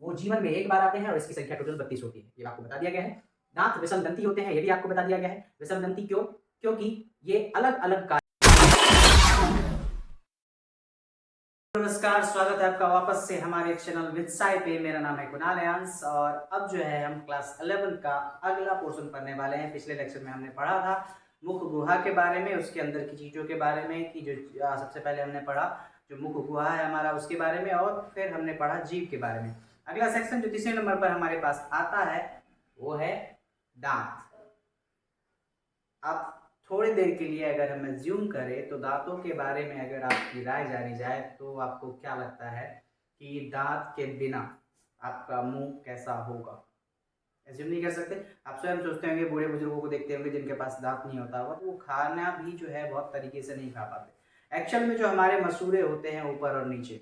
वो जीवन में एक बार आते हैं और इसकी संख्या टोटल 32 होती है, ये आपको बता दिया गया है। दांत विषमदंती होते हैं, ये भी आपको बता दिया गया है। विषमदंती क्यों? क्योंकि ये अलग-अलग नमस्कार, स्वागत है आपका वापस से हमारे चैनल विद साई पे। मेरा नाम है कुणाल यांस और अब जो है हम क्लास 11 का अगला पोर्शन पढ़ने वाले हैं। पिछले लेक्चर में हमने पढ़ा था मुख गुहा के बारे में, उसके अंदर की चीज़ों के बारे में कि जो सबसे पहले हमने पढ़ा जो मुख गुहा है हमारा उसके बारे में, और फिर हमने पढ़ा जीभ के बारे में। अगला सेक्शन जो तीसरे नंबर पर हमारे पास आता है वो है दांत। अब थोड़ी देर के लिए अगर हम ज्यूम करें तो दांतों के बारे में अगर आपकी राय जानी जाए तो आपको क्या लगता है कि दांत के बिना आपका मुंह कैसा होगा? एज्यूम नहीं कर सकते। आप स्वयं सोचते होंगे, बूढ़े बुजुर्गों को देखते होंगे जिनके पास दांत नहीं होता होगा, तो वो खाना भी जो है बहुत तरीके से नहीं खा पाते। एक्चुअल में जो हमारे मसूड़े होते हैं ऊपर और नीचे,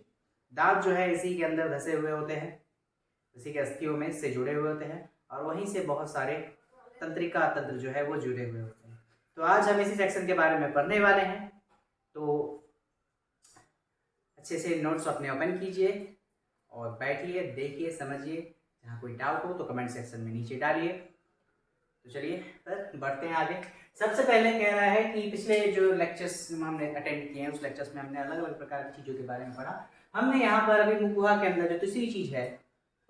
दांत जो है इसी के अंदर धसे हुए होते हैं, इसी के अस्थियों में से जुड़े हुए होते हैं और वहीं से बहुत सारे तंत्रिका तंत्र जो है वो जुड़े हुए होते हैं। तो आज हम इसी सेक्शन के बारे में पढ़ने वाले हैं, तो अच्छे से नोट्स अपने ओपन कीजिए और बैठिए, देखिए, समझिए। जहाँ कोई डाउट हो तो कमेंट सेक्शन में नीचे डालिए। तो चलिए फिर बढ़ते हैं आगे। सबसे पहले कह रहा है कि पिछले जो लेक्चर्स हमने अटेंड किए हैं उस लेक्चर्स में हमने अलग अलग प्रकार की चीज़ों के बारे में पढ़ा। हमने यहाँ पर अभी मुख गुहा के अंदर जो तीसरी चीज़ है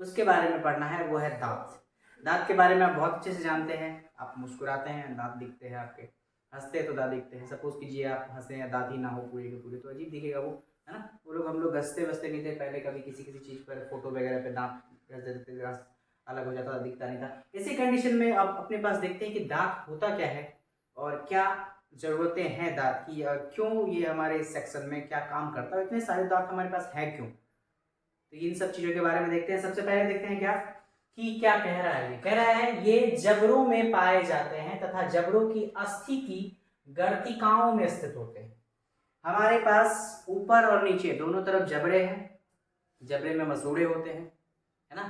उसके बारे में पढ़ना है, वो है दांत। दांत के बारे में आप बहुत अच्छे से जानते हैं। आप मुस्कुराते हैं, दांत दिखते हैं आपके, हंसते हैं तो दांत दिखते हैं। सपोज कीजिए आप हंसे या दांत ही ना हो पूरे के पूरे, तो अजीब दिखेगा वो, है ना। वो लोग, हम लोग हंसते वसते नहीं थे पहले, कभी किसी किसी चीज़ पर फोटो वगैरह पे दांत घस देते थे, अलग हो जाता था, दिखता नहीं था। इसी कंडीशन में अब अपने पास देखते हैं कि दांत होता क्या है और क्या ज़रूरतें हैं दांत की, और क्यों ये हमारे इस सेक्शन में क्या काम करता है, इतने सारे दांत हमारे पास है क्यों। तो इन सब चीज़ों के बारे में देखते हैं। सबसे पहले देखते हैं क्या कह रहा है। ये कह रहा है ये जबड़ों में पाए जाते हैं तथा जबड़ों की अस्थि की गर्तिकाओं में स्थित होते हैं। हमारे पास ऊपर और नीचे दोनों तरफ जबड़े हैं, जबड़े में मसूड़े होते हैं, है ना।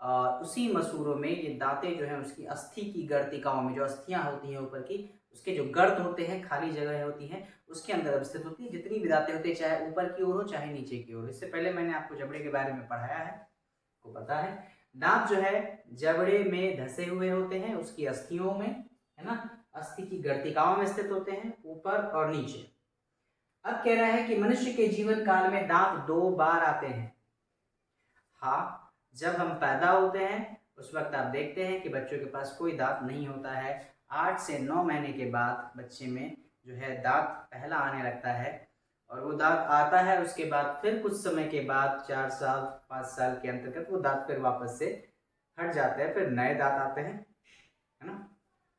और उसी मसूड़ों में ये दांतें जो हैं उसकी अस्थि की गर्तिकाओं में, जो अस्थियां होती हैं ऊपर की, उसके जो गर्त होते हैं, खाली जगह होती हैं, उसके अंदर अवस्थित होती है। जितनी भी दांतें होती है, चाहे ऊपर की ओर हो चाहे नीचे की ओर। इससे पहले मैंने आपको जबड़े के बारे में पढ़ाया है, आपको पता है। दांत जो है जबड़े में धसे हुए होते हैं, उसकी अस्थियों में, है ना, अस्थि की गर्तिकाओं में स्थित होते हैं, ऊपर और नीचे। अब कह रहा है कि मनुष्य के जीवन काल में दांत 2 बार आते हैं। हाँ, जब हम पैदा होते हैं उस वक्त आप देखते हैं कि बच्चों के पास कोई दांत नहीं होता है। 8 से 9 महीने के बाद बच्चे में जो है दांत पहला आने लगता है, और वो दांत आता है। उसके बाद फिर कुछ समय के बाद 4 साल 5 साल के अंतर्गत वो दांत फिर वापस से हट जाते हैं, फिर नए दांत आते हैं, है ना।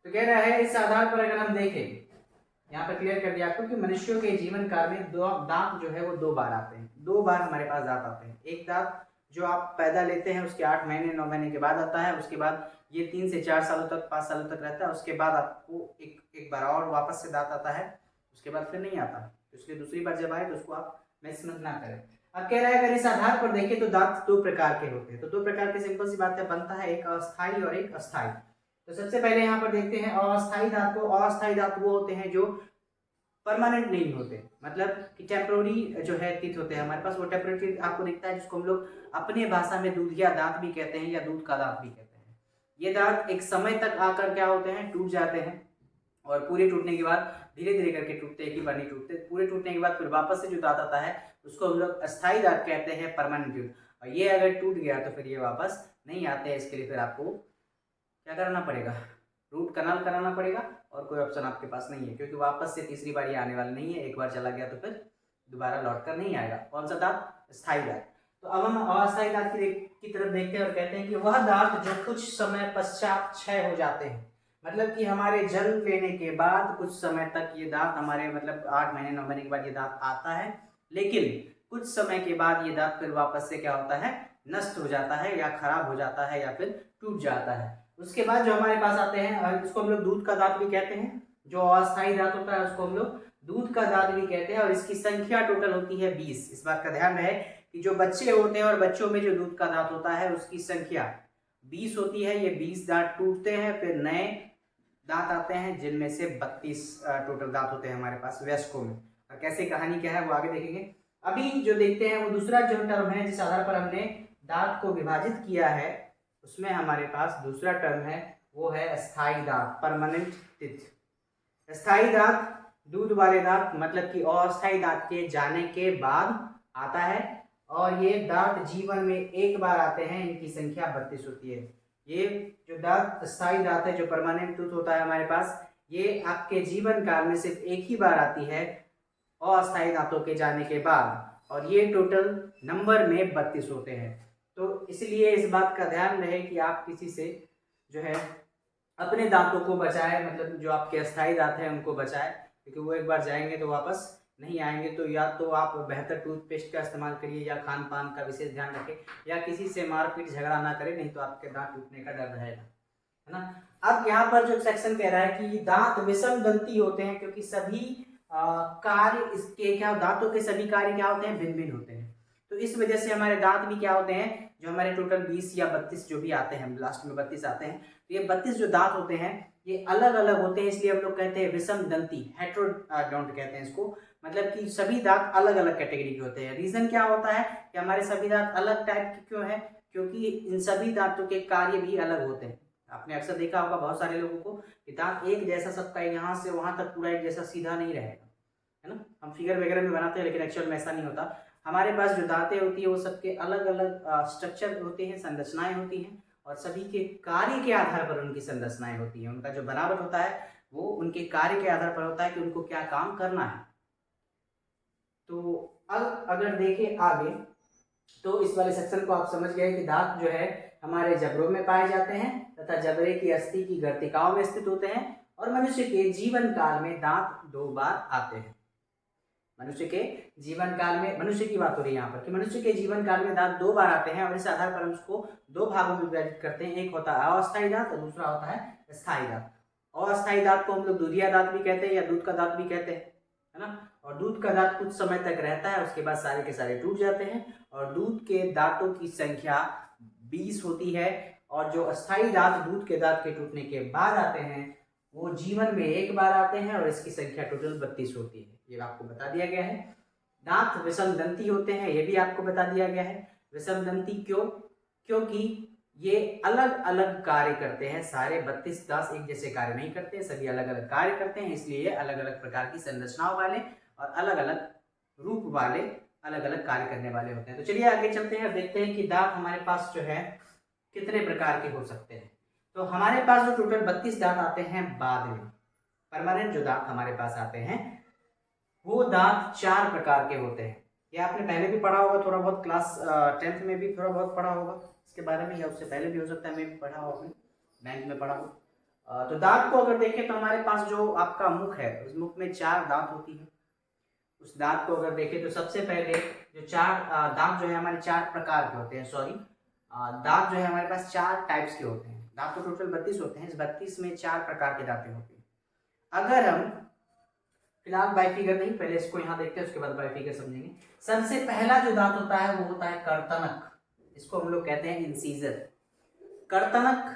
तो कह रहा है इस आधार पर अगर हम देखें, यहाँ पर क्लियर कर दिया आपको कि मनुष्यों के जीवन काल में दो दांत जो है वो 2 बार आते हैं। 2 बार हमारे पास दांत आते हैं। एक दांत जो आप पैदा लेते हैं उसके 8 महीने 9 महीने के बाद आता है, उसके बाद ये 3 से 4 सालों तक 5 सालों तक रहता है। उसके बाद आपको एक बार और वापस से दांत आता है, उसके बाद फिर नहीं आता। तो इसलिए दूसरी बार जब आए तो उसको आप मिस ना करें। अब कह रहा है अगर इस आधार पर देखें तो दांत 2 प्रकार के होते हैं। तो 2 प्रकार के सिंपल सी बात है, बनता है एक अस्थाई और एक अस्थाई। तो सबसे पहले यहाँ पर देखते हैं अस्थाई दांत को। अस्थाई दांत वो होते हैं जो परमानेंट नहीं होते, मतलब कि टेम्पोररी जो है टीथ होते हैं हमारे पास, वो टेम्पोररी टीथ आपको दिखता है, जिसको हम लोग अपने भाषा में दूधिया दांत भी कहते हैं या दूध का दांत भी कहते हैं। ये दांत एक समय तक आकर क्या होते हैं, टूट जाते हैं, और पूरे टूटने के बाद धीरे धीरे करके टूटते, एक ही बार नहीं टूटते। पूरे टूटने के बाद फिर वापस से जो दांत आता है उसको हम लोग अस्थाई दांत कहते हैं, परमानेंट टीथ। और ये अगर टूट गया तो फिर ये वापस नहीं आते हैं। इसके लिए फिर आपको क्या करना पड़ेगा, रूट कनाल कराना पड़ेगा, और कोई ऑप्शन आपके पास नहीं है, क्योंकि वापस से तीसरी बार ये आने वाला नहीं है। एक बार चला गया तो फिर दोबारा लौट कर नहीं आएगा। कौन सा दांत? स्थायी दांत। तो अब हम अस्थायी दांत की तरफ देखते हैं और कहते हैं कि वह दांत जो कुछ समय पश्चात क्षय हो जाते हैं। मतलब कि हमारे जन्म लेने के बाद कुछ समय तक ये दांत हमारे, मतलब 8 महीने 9 महीने के बाद ये दांत आता है, लेकिन कुछ समय के बाद ये दांत फिर वापस से क्या होता है, नष्ट हो जाता है या खराब हो जाता है या फिर टूट जाता है। उसके बाद जो हमारे पास आते हैं, उसको हम लोग दूध का दांत भी कहते हैं। जो अस्थायी दांत होता है उसको हम लोग दूध का दांत भी कहते हैं, और इसकी संख्या टोटल होती है 20। इस बात का ध्यान रहे कि जो बच्चे होते हैं और बच्चों में जो दूध का दांत होता है उसकी संख्या 20 होती है। ये 20 दांत टूटते हैं, फिर नए दांत आते हैं, जिनमें से 32 टोटल दांत होते हैं हमारे पास वयस्कों में। और कैसे कहानी क्या है वो आगे देखेंगे। अभी जो देखते हैं वो दूसरा जो टर्म है जिस आधार पर हमने दांत को विभाजित किया है उसमें हमारे पास दूसरा टर्म है, वो है अस्थाई दांत, परमानेंट टीथ। अस्थाई दांत दूध वाले दांत मतलब कि अस्थाई दांत के जाने के बाद आता है, और ये दांत जीवन में एक बार आते हैं, इनकी संख्या 32 होती है। ये जो दांत अस्थाई दांत है, जो परमानेंट टूथ होता है हमारे पास, ये आपके जीवन काल में सिर्फ एक ही बार आती है अस्थाई दांतों के जाने के बाद, और ये टोटल नंबर में 32 होते हैं। तो इसलिए इस बात का ध्यान रहे कि आप किसी से जो है अपने दांतों को बचाए, मतलब जो आपके अस्थाई दांत हैं उनको बचाए, क्योंकि वो एक बार जाएंगे तो वापस नहीं आएंगे। तो या तो आप बेहतर टूथपेस्ट का इस्तेमाल करिए, या खान पान का विशेष ध्यान रखें, या किसी से मारपीट झगड़ा ना करें, नहीं तो आपके दांत टूटने का डर रहेगा, है ना। अब यहाँ पर जो सेक्शन कह रहा है कि दांत विषम दंती होते हैं, क्योंकि सभी कार्य इसके क्या, दांतों के सभी कार्य क्या होते हैं, भिन्न भिन्न होते हैं। तो इस वजह से हमारे दांत भी क्या होते हैं, जो हमारे टोटल 20 या 32 जो भी आते हैं, लास्ट में 32 आते हैं, तो ये 32 जो दांत होते हैं ये अलग अलग होते हैं, इसलिए हम लोग कहते हैं विषम दंती, हेटेरोडोंट कहते हैं इसको। मतलब कि सभी दांत अलग अलग कैटेगरी के होते हैं। रीजन क्या होता है कि हमारे सभी दांत अलग टाइप के क्यों है, क्योंकि इन सभी दांतों के कार्य भी अलग होते हैं। आपने अक्सर देखा होगा बहुत सारे लोगों को कि दांत एक जैसा सबका, यहाँ से वहां तक पूरा एक जैसा सीधा नहीं रहेगा, है ना। हम फिगर वगैरह में बनाते हैं, लेकिन एक्चुअल में ऐसा नहीं होता। हमारे पास जो दांतें होती है वो सबके अलग अलग स्ट्रक्चर होते हैं, संरचनाएं होती हैं, और सभी के कार्य के आधार पर उनकी संरचनाएं होती हैं। उनका जो बनावट होता है वो उनके कार्य के आधार पर होता है कि उनको क्या काम करना है। तो अब अगर देखें आगे, तो इस वाले सेक्शन को आप समझ गए कि दांत जो है हमारे जबड़ों में पाए जाते हैं तथा जबड़े की अस्थि की गर्तिकाओं में स्थित होते हैं, और मनुष्य के जीवन काल में दांत 2 बार आते हैं। मनुष्य के जीवन काल में, मनुष्य की बात हो रही है यहाँ पर कि मनुष्य के जीवन काल में दांत 2 बार आते हैं, और इस आधार पर हम उसको 2 भागों में विभाजित करते हैं। एक होता है अस्थाई दांत और दूसरा होता है स्थाई दांत। अस्थाई दांत को हम लोग दूधिया दांत भी कहते हैं या दूध का दांत भी कहते हैं, है ना। और दूध का दांत कुछ समय तक रहता है, उसके बाद सारे के सारे टूट जाते हैं, और दूध के दांतों की संख्या 20 होती है। और जो अस्थाई दांत दूध के दांत के टूटने के बाद आते हैं वो जीवन में एक बार आते हैं, और इसकी संख्या टोटल 32 होती है। ये आपको बता दिया गया है। दांत विषम दंती होते हैं, ये भी आपको बता दिया गया है। विषम दंती क्यों, क्योंकि ये अलग अलग कार्य करते हैं। सारे 32 दांत एक जैसे कार्य नहीं करते, सभी अलग अलग कार्य करते हैं, इसलिए ये अलग अलग प्रकार की संरचनाओं वाले और अलग अलग रूप वाले, अलग अलग कार्य करने वाले होते हैं। तो चलिए आगे चलते हैं, देखते हैं कि दांत हमारे पास जो है कितने प्रकार के हो सकते हैं। तो हमारे पास जो टोटल 32 दांत आते हैं बाद में, परमानेंट जो दांत हमारे पास आते हैं वो दांत 4 प्रकार के होते हैं। ये आपने पहले भी पढ़ा होगा, थोड़ा बहुत क्लास 10th में भी थोड़ा बहुत पढ़ा होगा इसके बारे में, या उससे पहले भी हो सकता है, मैं भी पढ़ा होगा, बैंक में पढ़ा हो। तो दांत को अगर देखें तो हमारे पास जो आपका मुख है, उस मुख में 4 दांत होती है। उस दांत को अगर देखें तो सबसे पहले जो 4 दांत जो है हमारे 4 प्रकार के होते हैं, सॉरी दांत जो है हमारे पास 4 टाइप्स के होते हैं। दांत तो टोटल 32 होते हैं, इस 32 में 4 प्रकार के दांतें होती हैं। अगर हम फिलहाल बाइफिगर नहीं, पहले इसको यहाँ देखते हैं, उसके बाद बाइफिगर समझेंगे। सबसे पहला जो दांत होता है वो होता है कर्तनक, इसको हम लोग कहते हैं इंसीजर। कर्तनक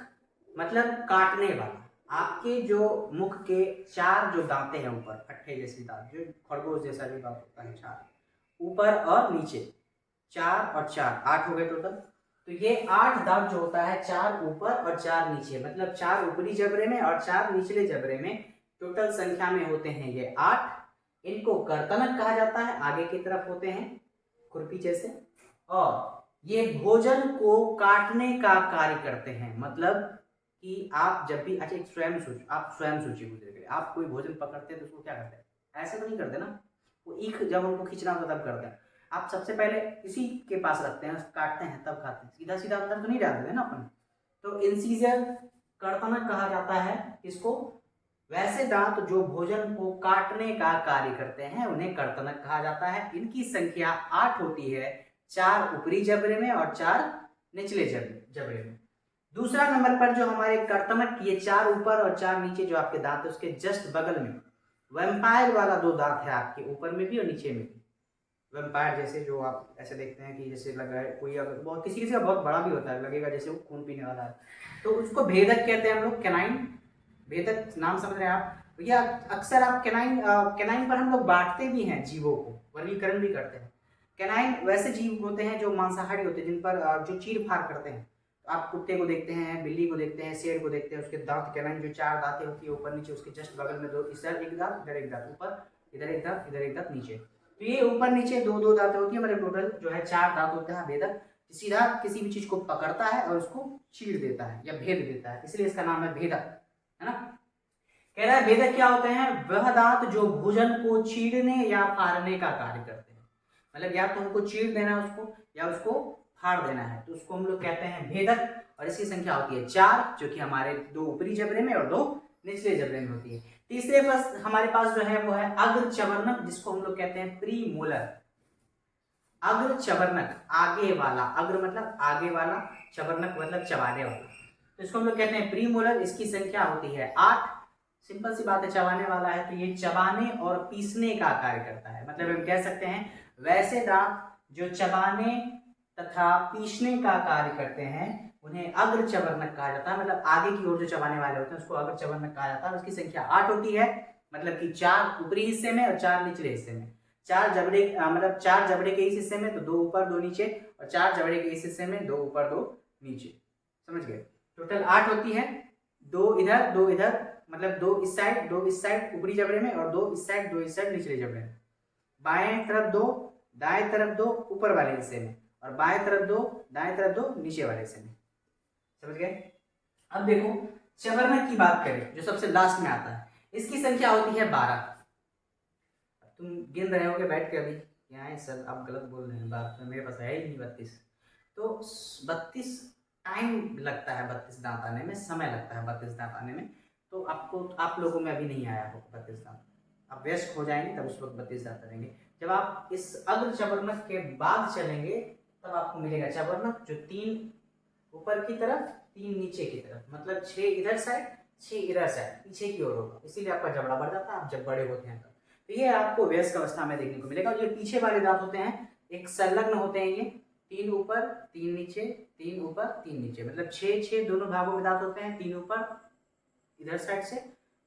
मतलब काटने वाला। आपके जो मुख के 4 जो दांतें हैं ऊपर, पट्टे जैसे दांत, जो खरगोश जैसा जो दांत होता है, 4 ऊपर और नीचे, 4 और 4 8 हो गए टोटल। तो ये 8 दांत जो होता है, 4 ऊपर और 4 नीचे, मतलब 4 ऊपरी जबड़े में और 4 निचले जबड़े में, टोटल संख्या में होते हैं ये 8। इनको कर्तनक कहा जाता है, आगे की तरफ होते हैं खुरपी जैसे, और ये भोजन को काटने का कार्य करते हैं। मतलब कि आप जब भी, अच्छा आप स्वयं सोचिए कुछ देर के लिए, आप कोई भोजन पकड़ते हैं तो उसको क्या करते हैं, ऐसे तो नहीं करते ना, वो ईख जब उनको खींचना होता तब करते हैं। आप सबसे पहले किसी के पास रखते हैं, काटते हैं तब खाते हैं, सीधा सीधा अंदर तो नहीं डालते हैं ना अपन। तो इंसीजर कर्तनक कहा जाता है इसको। वैसे दांत जो भोजन को काटने का कार्य करते हैं उन्हें कर्तनक कहा जाता है। इनकी संख्या 8 होती है, 4 ऊपरी जबड़े में और 4 निचले जबड़े में। दूसरा नंबर पर जो हमारे कर्तनक, ये 4 ऊपर और 4 नीचे जो आपके दांत है, उसके जस्ट बगल में वैम्पायर वाला 2 दांत है आपके, ऊपर में भी और नीचे में भी। वैम्पायर जैसे जो आप ऐसे देखते हैं कि जैसे लग रहा है कोई, अगर बहुत किसी किसी का बहुत बड़ा भी होता है, लगेगा जैसे वो खून पीने वाला है, तो उसको भेदक कहते हैं हम लोग, कैनाइन भेदक, नाम समझ रहे हैं आप। भैया अक्सर आप कैनाइन पर हम लोग बांटते भी हैं जीवों को, वर्गीकरण भी करते हैं। कैनाइन वैसे जीव होते हैं जो मांसाहारी होते हैं, जिन पर जो चीर फाड़ करते हैं। तो आप कुत्ते को देखते हैं, बिल्ली को देखते हैं, शेर को देखते हैं, उसके दांत कैनाइन जो 4 दांतें होती है ऊपर नीचे, उसके जस्ट बगल में 2, इधर एक दांत, इधर एक दांत, ऊपर इधर एक दांत, इधर एक दांत नीचे। तो ये ऊपर नीचे 2-2 दांतें होती है, मतलब टोटल जो है 4 दांत होते हैं। भेदक सीधा किसी भी चीज को पकड़ता है और उसको चीर देता है या भेद देता है, इसलिए इसका नाम है भेदक, है ना। कह रहा है भेदक क्या होते हैं? वह दांत जो भोजन को चीरने या फाड़ने का कार्य करते हैं। मतलब या तो हमको चीर देना है उसको, या उसको फाड़ देना है, तो उसको हम लोग कहते हैं भेदक। और इसकी संख्या होती है 4, जो कि हमारे 2 ऊपरी जबड़े में और 2 निचले जबड़े में होती है। तीसरे पास हमारे पास जो है वो है अग्र चवर्णक, जिसको हम लोग कहते हैं प्रीमोलर। अग्र चवर्णक, आगे वाला, अग्र मतलब आगे वाला, चवर्णक मतलब चबाने वाला, तो इसको हम लोग कहते हैं प्रीमोलर। इसकी संख्या होती है 8। सिंपल सी बात है, चबाने वाला है तो ये चबाने और पीसने का कार्य करता है। मतलब हम कह सकते हैं वैसे दांत जो चबाने तथा पीसने का कार्य करते हैं उन्हें अग्र चवर्णक कहा जाता है। मतलब आगे की ओर जो चबाने वाले होते हैं उसको अग्र चवर्णक कहा जाता है। उसकी संख्या 8 होती है, मतलब कि 4 ऊपरी हिस्से में और 4 निचले हिस्से में। 4 जबड़े मतलब 4 जबड़े के इस हिस्से में तो 2 ऊपर 2 नीचे, और 4 जबड़े के इस हिस्से में 2 ऊपर 2 नीचे। समझ गए? टोटल 8 होती है। 2 इधर 2 इधर, मतलब 2 इस साइड 2 इस साइड ऊपरी जबड़े में, और 2 इस साइड 2 इस साइड निचले जबड़े में। बाएं तरफ 2, दाएं तरफ 2 ऊपर वाले हिस्से में, और बाएं तरफ 2, दाएं तरफ 2 नीचे वाले हिस्से में। समझ गए? अब देखो चवर्णक की बात करें जो सबसे लास्ट में आता है, इसकी संख्या होती है 12। तुम गिन रहे होगे बैठ के अभी, क्या है सर आप गलत बोल रहे हैं, बात में मेरे पास है ही नहीं 32। तो 32 टाइम लगता है, 32 दांत आने में समय लगता है, 32 दांत आने में। तो आपको, आप लोगों में अभी नहीं आया होगा 32 दांत, आप व्यस्त हो जाएंगे तब उस वक्त 32 दांत आएंगे। जब आप इस अग्र चवर्णक के बाद चलेंगे तब आपको मिलेगा चवर्णक जो 3 ऊपर की तरफ 3 नीचे की तरफ, मतलब 6 इधर साइड 6 इधर साइड पीछे की ओर होगा, इसीलिए आपका जबड़ा बढ़ जाता है आप जब बड़े होते हैं तब। तो ये आपको वयस्क अवस्था में देखने को मिलेगा। और ये पीछे वाले दांत होते हैं एक संलग्न होते हैं, ये 3 ऊपर 3 नीचे, 3 ऊपर 3 नीचे, मतलब 6 दोनों भागों में दांत होते हैं। 3 ऊपर इधर साइड से,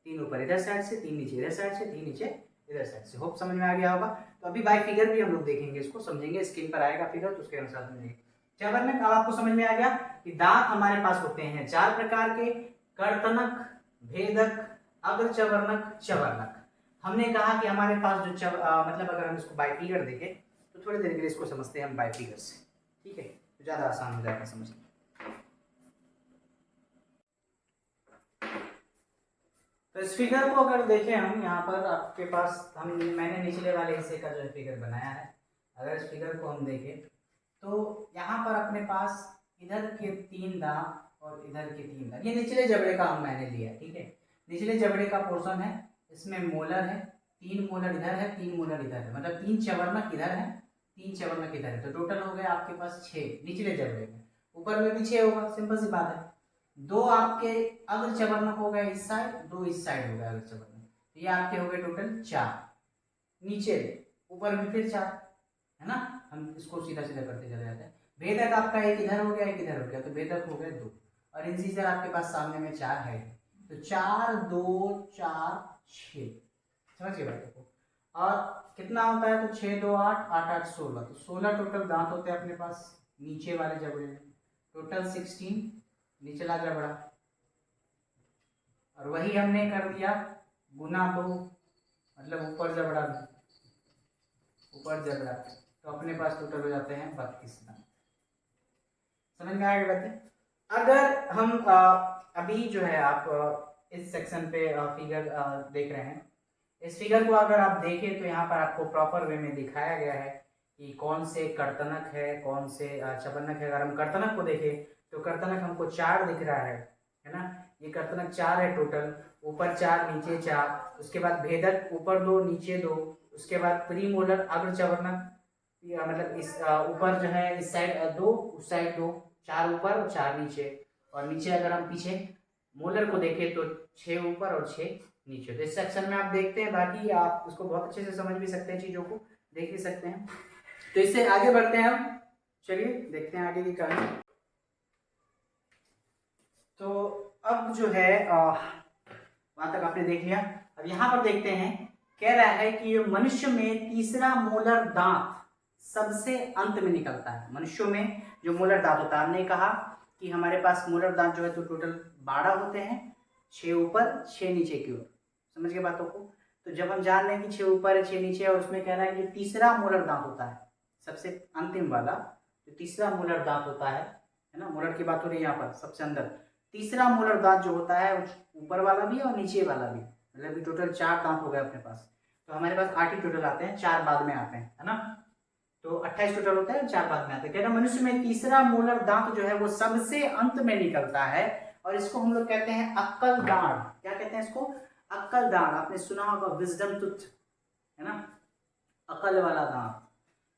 3 ऊपर इधर साइड से, 3 नीचे इधर साइड से, 3 नीचे इधर साइड से। होप समझ में आ गया होगा। तो अभी बाय फिगर भी हम लोग देखेंगे, इसको समझेंगे, स्क्रीन पर आएगा फिगर तो उसके अनुसार समझेंगे। चवर्णक अब आपको समझ में आ गया कि दांत हमारे पास होते हैं 4 प्रकार के, कर्तनक, भेदक, अग्र चवर्णक, चवर्णक। हमने कहा कि हमारे पास जो मतलब अगर हम इसको बाय फिगर देखें तो थोड़ी देर के लिए इसको समझते हैं हम बाय फिगर से, ठीक है, तो ज्यादा आसान हो जाएगा समझना। तो इस फिगर को अगर देखें हम, यहाँ पर आपके पास मैंने निचले वाले हिस्से का जो फिगर बनाया है, अगर इस फिगर को हम देखें तो यहाँ पर अपने पास इधर के 3 दांत और इधर के 3 दांत, ये निचले जबड़े का मैंने लिया, ठीक है, निचले जबड़े का पोर्शन है, इसमें मोलर है, 3 मोलर इधर है, 3 मोलर इधर है, मतलब 3 चवर्णक इधर है, 3 चवर्णक इधर है, तो टोटल हो गया आपके पास 6 निचले जबड़े में। ऊपर में भी 6 होगा, सिंपल सी बात है। 2 आपके अग्र चवर्णक हो गए इस साइड, 2 इस साइड हो गए अग्र चवर्णक, ये आपके हो गए टोटल 4 नीचे, ऊपर में फिर 4, है ना। हम इसको सीधा सीधा करते चले जाते हैं। भेदक आपका एक इधर हो गया एक इधर हो गया, तो भेदक हो गए 2, और इंसीजर आपके पास सामने में 4 है, तो 4 2 4 6, समझ गए बात को। और कितना होता है, तो 6 2 8 8 8 16, तो 16 टोटल दांत होते हैं अपने पास नीचे वाले जबड़े में, टोटल 16 निचला जबड़ा, और वही हमने कर दिया गुना 2, मतलब ऊपर जबड़ा भी, ऊपर जबड़ा, तो अपने पास टोटल हो जाते हैं 32 दांत। समझ में आएगा बातें। अगर हम अभी जो है आप इस सेक्शन पे फिगर देख रहे हैं, इस फिगर को अगर आप देखें तो यहाँ पर आपको प्रॉपर वे में दिखाया गया है कि कौन से कर्तनक है कौन से चवर्णक है। अगर हम कर्तनक को देखें तो कर्तनक हमको 4 दिख रहा है ना, ये कर्तनक 4 है टोटल, ऊपर 4 नीचे 4, उसके बाद भेदक ऊपर 2 नीचे 2, उसके बाद प्रीमोलर अग्र चवर्णक, मतलब इस ऊपर जो है इस साइड 2 उस साइड 2, 4 ऊपर और 4 नीचे, और नीचे अगर हम पीछे मोलर को देखें तो 6 ऊपर और 6 नीचे। तो इस सेक्शन में आप देखते हैं, बाकी आप इसको बहुत अच्छे से समझ भी सकते हैं, चीज़ों को देख भी सकते हैं। तो इससे आगे बढ़ते हैं हम, चलिए देखते हैं आगे की कहानी। तो अब जो है वहां तक आपने देख लिया। अब यहाँ पर देखते हैं, कह रहा है कि मनुष्य में तीसरा मोलर दांत सबसे अंत में निकलता है। मनुष्यों में जो मोलर दांत होता है, हमने कहा कि हमारे पास मोलर दांत जो है तो टोटल 12 होते हैं, 6 ऊपर 6 नीचे की ओर। समझ गए बातों को। तो जब हम जान रहे हैं कि 6 ऊपर है 6 नीचे, और उसमें कह रहा है कि तीसरा मोलर दांत होता है, सबसे अंतिम वाला जो तीसरा मोलर दांत होता है ना, मोलर की बात हो रही है यहाँ पर, सबसे अंदर तीसरा मोलर दांत जो होता है ऊपर वाला भी और नीचे वाला भी, मतलब टोटल 4 दांत हो गए अपने पास। तो हमारे पास 8 ही टोटल आते हैं, 4 बाद में आते हैं, है ना। तो 28 टोटल होता है, 4 बाद में आते हैं। कहना मनुष्य में तीसरा मोलर दांत जो है वो सबसे अंत में निकलता है, और इसको हम लोग कहते हैं अक्कल दाढ़। क्या कहते हैं इसको? अक्कल दाढ़। आपने सुना होगा विजडम टूथ, है ना, अकल वाला दांत।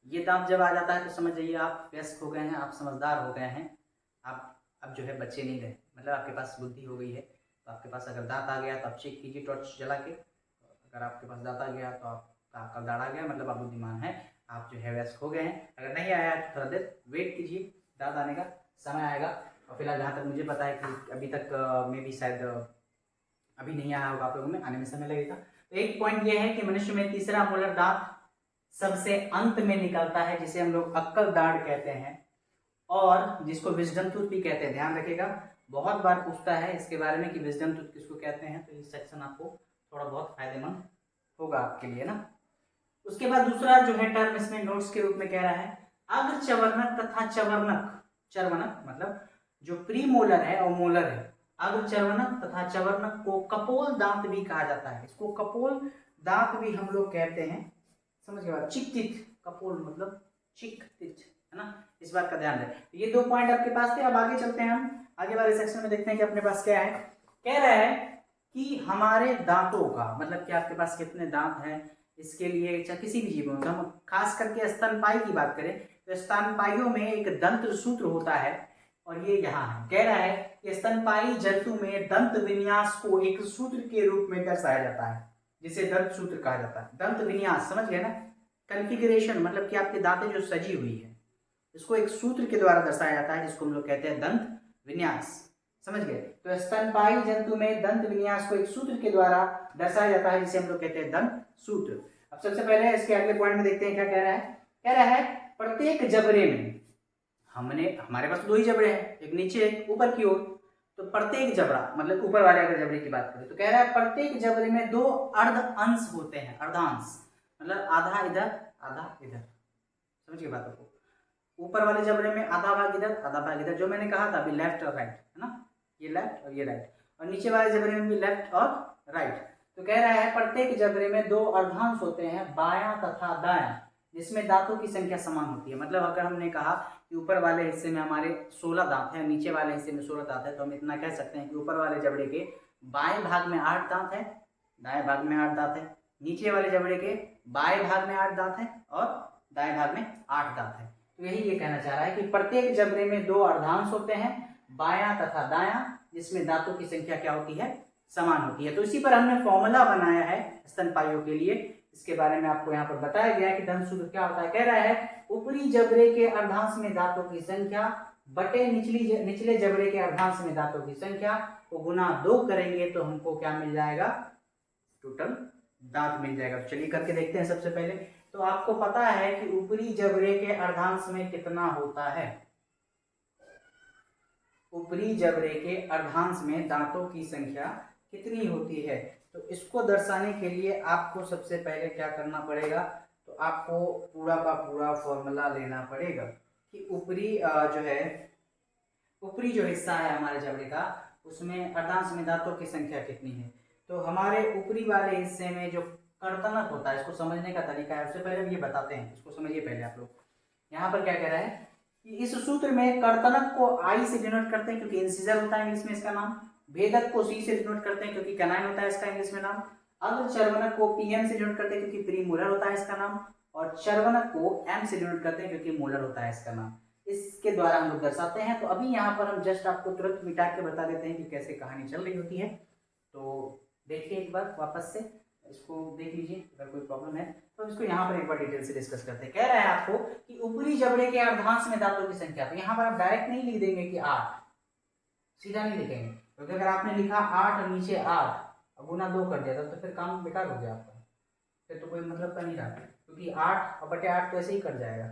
ये दांत जब आ जाता है तो समझ जाइए आप व्यस्त हो गए हैं, आप समझदार हो गए हैं, आप अब जो है बच्चे नहीं रहे, मतलब आपके पास बुद्धि हो गई है। तो आपके पास अगर दांत आ गया तो आप चेक कीजिए टॉर्च जला के, अगर आपके पास दांत आ गया तो आपका अक्ल दाढ़ आ गया, मतलब आप बुद्धिमान हैं, आप जो है व्यस्त हो गए हैं। अगर नहीं आया तो थोड़ा देर वेट कीजिए, दांत आने का समय आएगा। और फिलहाल जहाँ तक मुझे पता है कि अभी तक में भी शायद अभी नहीं आया होगा आप लोगों में, आने में समय लगेगा। तो एक पॉइंट ये है कि मनुष्य में तीसरा मोलर दांत सबसे अंत में निकलता है, जिसे हम लोग अक्कल दाढ़ कहते हैं, और जिसको विजडम टूथ भी कहते हैं। ध्यान रखिएगा, बहुत बार पूछता है इसके बारे में कि विजडम टूथ किसको कहते हैं, तो ये सेक्शन आपको थोड़ा बहुत फायदेमंद होगा आपके लिए ना। उसके बाद दूसरा जो है टर्म इसमें नोट्स के रूप में कह रहा है अग्रचर्वनक तथा चवर्णक। चर्वनक मतलब जो प्री मोलर है और मोलर है, अग्रचर्वनक तथा चवर्णक को कपोल दांत भी कहा जाता है। इसको कपोल दांत भी हम लोग कहते हैं। समझ के बाद चिक तिथ, कपोल मतलब चिक तिथ, है ना, इस बात का ध्यान रखें। ये 2 पॉइंट आपके पास थे। अब आगे चलते हैं, हम आगे वाले सेक्शन में देखते हैं कि अपने पास क्या है। कह रहा है कि हमारे दांतों का मतलब कि आपके पास कितने दांत हैं, इसके लिए चाहे किसी भी जीव में, हम खास करके स्तनपायी की बात करें तो स्तनपाइयों में एक दंत सूत्र होता है, और ये यहाँ है। कह रहा है कि स्तनपायी जंतु में दंत विन्यास को एक सूत्र के रूप में दर्शाया जाता है, जिसे दंत सूत्र कहा जाता है। दंत विन्यास समझ गए ना, कॉन्फ़िगरेशन मतलब कि आपके दांतें जो सजी हुई है, इसको एक सूत्र के द्वारा दर्शाया जाता है, जिसको हम लोग कहते हैं दंत विन्यास। समझ गए। तो स्तनपायी जंतु में दंत विन्यास को एक सूत्र के द्वारा दर्शाया जाता है, जिसे हम लोग कहते हैं दंत सूत्र। अब सबसे पहले इसके अगले पॉइंट में देखते हैं क्या कह रहा है। कह रहा है प्रत्येक जबड़े में, हमारे पास 2 ही जबड़े हैं, एक नीचे एक ऊपर की ओर। तो प्रत्येक जबड़ा मतलब ऊपर वाले अगर जबड़े की बात करें तो कह रहा है प्रत्येक जबड़े में 2 अर्ध अंश होते हैं। अर्धांश मतलब आधा इधर आधा इधर। समझ गए बातों को। ऊपर वाले जबड़े में आधा भाग इधर आधा भाग इधर, जो मैंने कहा था अभी लेफ्ट और राइट, है ना, ये लेफ्ट और ये राइट। और नीचे वाले जबड़े में भी लेफ्ट और राइट। तो कह रहा है प्रत्येक जबड़े में 2 अर्धांश होते हैं, बायां तथा दायां, जिसमें दांतों की संख्या समान होती है। मतलब अगर हमने कहा कि ऊपर वाले हिस्से में हमारे 16 दांत हैं, नीचे वाले हिस्से में 16 दांत है, तो हम इतना कह सकते हैं कि ऊपर वाले जबड़े के बाएं भाग में 8 दांत है, दाएं भाग में 8 दांत है, नीचे वाले जबड़े के बाएं भाग में 8 दांत है और दाएं भाग में 8 दांत है। तो यही ये कहना चाह रहा है कि प्रत्येक जबड़े में 2 अर्धांश होते हैं, बायां तथा दायां, जिसमें दांतों की संख्या क्या होती है, समान होती है। तो इसी पर हमने फॉर्मूला बनाया है स्तनपाइयों के लिए, इसके बारे में आपको यहाँ पर बताया गया है कि दंत सूत्र क्या होता है। कह रहा है ऊपरी जबड़े के अर्धांश में दांतों की संख्या बटे निचले जबड़े के अर्धांश में दांतों की संख्या को गुना 2 करेंगे तो हमको क्या मिल जाएगा, टोटल दांत मिल जाएगा। तो चलिए करके देखते हैं। सबसे पहले तो आपको पता है कि ऊपरी जबड़े के अर्धांश में कितना होता है, ऊपरी जबड़े के अर्धांश में दांतों की संख्या कितनी होती है। तो इसको दर्शाने के लिए आपको सबसे पहले क्या करना पड़ेगा, तो आपको पूरा का पूरा फॉर्मूला लेना पड़ेगा कि ऊपरी जो हिस्सा है हमारे जबड़े का, उसमें अर्धांश में दांतों की संख्या कितनी है। तो हमारे ऊपरी वाले हिस्से में जो कर्तनक होता है, इसको समझने का तरीका है, उससे पहले हम ये बताते हैं, इसको समझिए पहले आप लोग। यहाँ पर क्या कह रहा है कि इस सूत्र में कर्तनक को आई से डिनोट करते हैं क्योंकि इंसिजर होता है इंग्लिश में इसका नाम, भेदक को सी से डिनोट करते हैं क्योंकि कैनाइन होता है इसका इंग्लिश में नाम, अग्रचर्वनक को पीएम से डिनोट करते हैं क्योंकि प्री मोलर होता है इसका नाम, और चर्वनक को एम से डिनोट करते हैं क्योंकि मोलर होता है इसका नाम। इसके द्वारा हम लोग दर्शाते हैं। तो अभी यहाँ पर हम जस्ट आपको तुरंत मिटा के बता देते हैं कि कैसे कहानी चल रही होती है। तो देखिए एक बार वापस से इसको देख लीजिए, अगर कोई प्रॉब्लम है तो इसको यहाँ पर एक बार डिटेल से डिस्कस करते हैं। कह रहा है आपको कि ऊपरी जबड़े के अर्धांश में दांतों की संख्या, तो यहाँ पर आप डायरेक्ट नहीं लिख देंगे कि 8, सीधा नहीं लिखेंगे, क्योंकि अगर आपने लिखा 8 और नीचे 8 और गुना 2 कर दिया तो फिर काम बेकार हो गया आपका, फिर तो कोई मतलब का नहीं रहा, क्योंकि 8 और बटे 8 तो ऐसे ही कट जाएगा।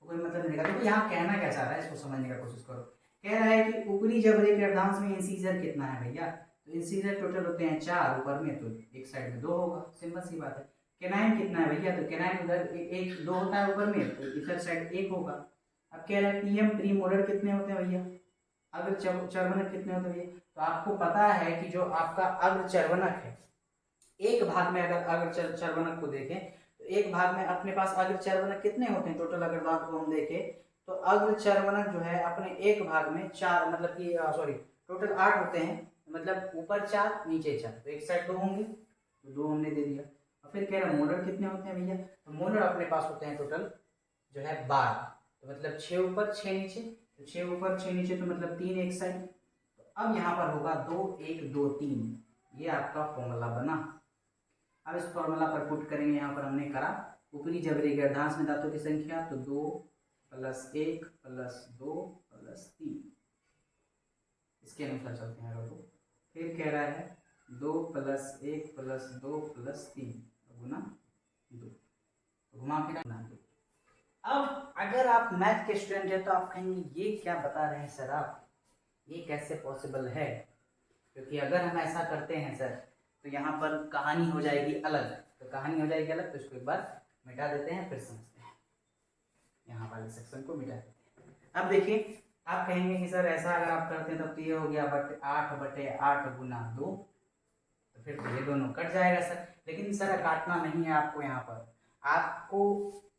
तो कोई मतलब नहीं। देखो यहाँ कहना क्या चाह रहा है, इसको समझने का कोशिश करो। कह रहा है कि ऊपरी जबड़े के अर्धांश में इंसीजर कितना है भैया, तो इंसीजर टोटल होते हैं 4 ऊपर में, तो एक साइड में 2 होगा, सिंपल सी बात है। केनाइन कितना है भैया, तो केनाइन उधर एक 2 होता है ऊपर में, तो इधर साइड 1 होगा। अब कह रहा है पीएम प्रीमोलर कितने होते हैं भैया, अग्र चर्वनक कितने होते हैं भैया, तो आपको पता है कि जो आपका अग्र चर्वनक है, एक भाग में अगर अग्र चर्वनक को देखें तो एक भाग में अपने पास अग्र चर्वनक कितने होते हैं, टोटल अगर दांत को हम देखें तो अग्र चर्वनक जो है अपने एक भाग में 4, मतलब कि सॉरी टोटल 8 होते हैं, मतलब ऊपर 4 नीचे 4, तो एक साइड 2 होंगे, तो 2 हमने दे दिया। और फिर कह रहे हैं मोलर कितने होते हैं भैया, तो मोलर अपने पास होते हैं टोटल जो है 12, तो मतलब 6 ऊपर 6 नीचे, तो 6 ऊपर 6 नीचे, तो मतलब 3 एक साइड। तो अब यहाँ पर होगा 2 1 2 3, ये आपका फॉर्मूला बना। अब इस फॉर्मूला पर पुट करेंगे, यहाँ पर हमने करा ऊपरी जबड़े के अर्धांश में दांतों की संख्या, तो 2 + 1 + 2 + 3, इसके अनुसार चलते हैं अगर। तो फिर कह रहा है 2 + 1 + 2 + 3 गुना 2, तो घुमा फिरा 2। अब अगर आप मैथ के स्टूडेंट हैं तो आप कहेंगे ये क्या बता रहे हैं सर आप, ये कैसे पॉसिबल है, क्योंकि अगर हम ऐसा करते हैं सर तो यहाँ पर कहानी हो जाएगी अलग, तो कहानी हो जाएगी अलग, तो इसको एक बार मिटा देते हैं, फिर समझते हैं, यहाँ वाले सेक्शन को मिटा देते हैं। अब देखिए आप कहेंगे कि सर ऐसा अगर आप करते हैं तब तो ये हो गया 8/8 गुना 2, तो फिर तो ये दोनों कट जाएगा सर, लेकिन सर काटना नहीं है आपको, यहाँ पर आपको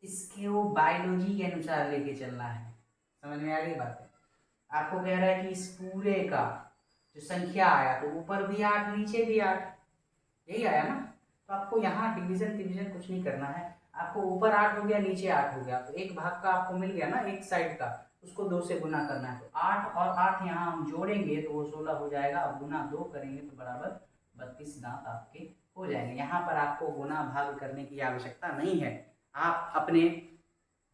इसके वो बायोलॉजी के अनुसार लेके चलना है, समझ में आ गई बात है। आपको कह रहा है कि इस पूरे का जो संख्या आया तो ऊपर भी 8 नीचे भी 8, यही आया ना, तो आपको यहाँ डिवीजन डिवीजन कुछ नहीं करना है, आपको ऊपर 8 हो गया नीचे 8 हो गया, तो एक भाग का आपको मिल गया ना एक साइड का, उसको 2 से गुना करना है, तो 8 और 8 यहाँ हम जोड़ेंगे तो वो 16 हो जाएगा, और गुना 2 करेंगे तो बराबर 32 दांत आपके हो जाएंगे। यहाँ पर आपको गुना भाग करने की आवश्यकता नहीं है, आप अपने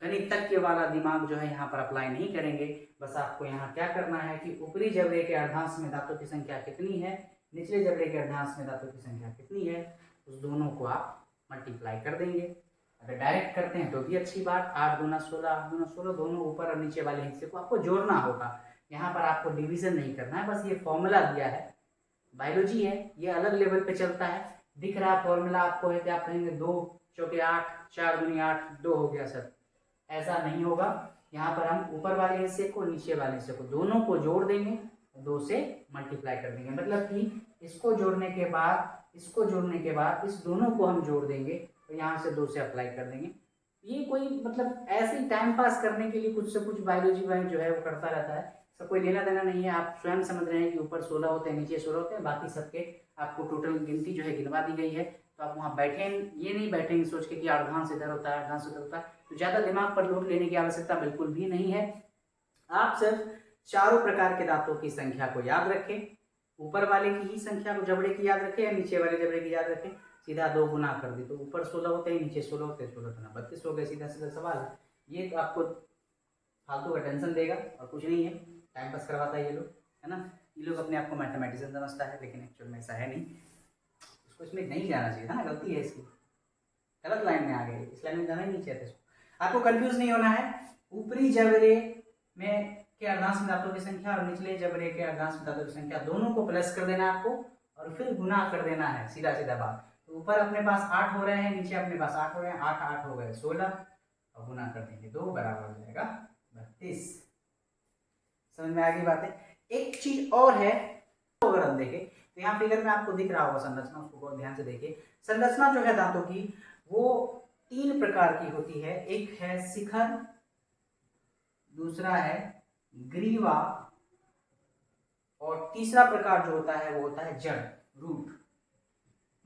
गणितज्ञ वाला दिमाग जो है यहाँ पर अप्लाई नहीं करेंगे, बस आपको यहाँ क्या करना है कि ऊपरी जबड़े के अर्धांश में दांतों की संख्या कितनी है, निचले जबड़े के अर्धांश में दांतों की संख्या कितनी है, उस दोनों को आप मल्टीप्लाई कर देंगे। अगर डायरेक्ट करते हैं तो भी अच्छी बात, 8 × 16 8 × 16, दोनों ऊपर और नीचे वाले हिस्से को आपको जोड़ना होगा, यहाँ पर आपको डिवीजन नहीं करना है, बस ये फॉर्मूला दिया है, बायोलॉजी है, ये अलग लेवल पे चलता है। दिख रहा फॉर्मूला आपको है कि आप कहेंगे 2 × 8 4 × 8 2 हो गया सर, ऐसा नहीं होगा। यहाँ पर हम ऊपर वाले हिस्से को नीचे वाले हिस्से को दोनों को जोड़ देंगे, 2 से मल्टीप्लाई कर देंगे, मतलब कि इसको जोड़ने के बाद इसको जोड़ने के बाद इस दोनों को हम जोड़ देंगे, तो यहाँ से 2 से अप्लाई कर देंगे। ये कोई मतलब ऐसे ही टाइम पास करने के लिए कुछ से कुछ बायोलॉजी वाइज जो है वो करता रहता है, सब कोई लेना देना नहीं है। आप स्वयं समझ रहे हैं कि ऊपर 16 होते हैं नीचे 16 होते हैं, बाकी सबके आपको टोटल गिनती जो है गिनवा दी गई है, तो आप वहाँ बैठे ये नहीं बैठेंगे सोच के कि अर्धांश इधर होता है अर्धांश उधर होता है, तो ज़्यादा दिमाग पर लोड लेने की आवश्यकता बिल्कुल भी नहीं है। आप सिर्फ चारों प्रकार के दांतों की संख्या को याद रखें, ऊपर वाले की ही संख्या को जबड़े की याद रखें या नीचे वाले जबड़े की याद रखें, सीधा 2 गुना कर दी तो ऊपर 16 होते हैं नीचे 16 होते हैं, 16 गुना 32 हो गए, सीधा सीधा सवाल है। ये तो आपको फालतू का टेंशन देगा और कुछ नहीं है, टाइम पास करवाता है ये लोग, है ना। ये लोग अपने आप को मैथमेटिशियन समझता है, लेकिन एक्चुअल में ऐसा है नहीं, उसको इसमें नहीं जाना चाहिए था ना, गलती है इसकी, गलत लाइन में आ गई, इस लाइन में जाना ही नहीं चाहिए था। आपको कंफ्यूज नहीं होना है, ऊपरी जबड़े में के अर्धांश में दांतों की संख्या और निचले जबड़े के अर्धांश में दांतों की संख्या दोनों को प्लस कर देना है आपको, और फिर गुना कर देना है, सीधा सीधा बात। तो ऊपर अपने पास 8 हो रहे हैं, नीचे अपने पास 8 हो रहे हैं, 8 8 हो गए 16, और गुना कर देंगे 2 बराबर हो जाएगा 32। समझ में आ गई बातें। एक चीज और है, अगर हम देखें तो यहाँ फिगर में आपको दिख रहा होगा संरचना, उसको बहुत ध्यान से देखिए। संरचना जो है दांतों की वो 3 प्रकार की होती है, एक है शिखर, दूसरा है ग्रीवा, और तीसरा प्रकार जो होता है वो होता है जड़, रूट।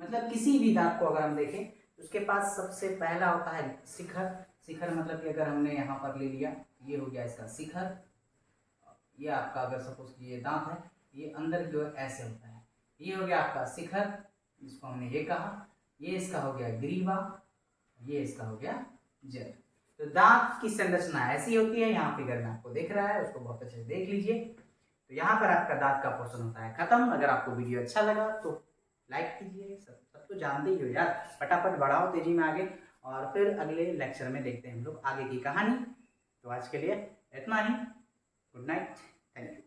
मतलब किसी भी दांत को अगर हम देखें उसके पास सबसे पहला होता है शिखर। शिखर मतलब कि अगर हमने यहाँ पर ले लिया, ये हो गया इसका शिखर, ये आपका अगर सपोज ये दांत है, ये अंदर की ओर ऐसे होता है, ये हो गया आपका शिखर, इसको हमने ये कहा, ये इसका हो गया ग्रीवा, ये इसका हो गया जड़। तो दांत की संरचना ऐसी होती है, यहाँ फिगर में आपको दिख रहा है, उसको बहुत अच्छे से देख लीजिए। तो यहाँ पर आपका दांत का पोर्शन होता है खत्म। अगर आपको वीडियो अच्छा लगा तो लाइक कीजिए, सब तो जानते ही हो यार, फटाफट बढ़ाओ तेजी में आगे, और फिर अगले लेक्चर में देखते हैं हम लोग आगे की कहानी। तो आज के लिए इतना ही। Good night, thank you.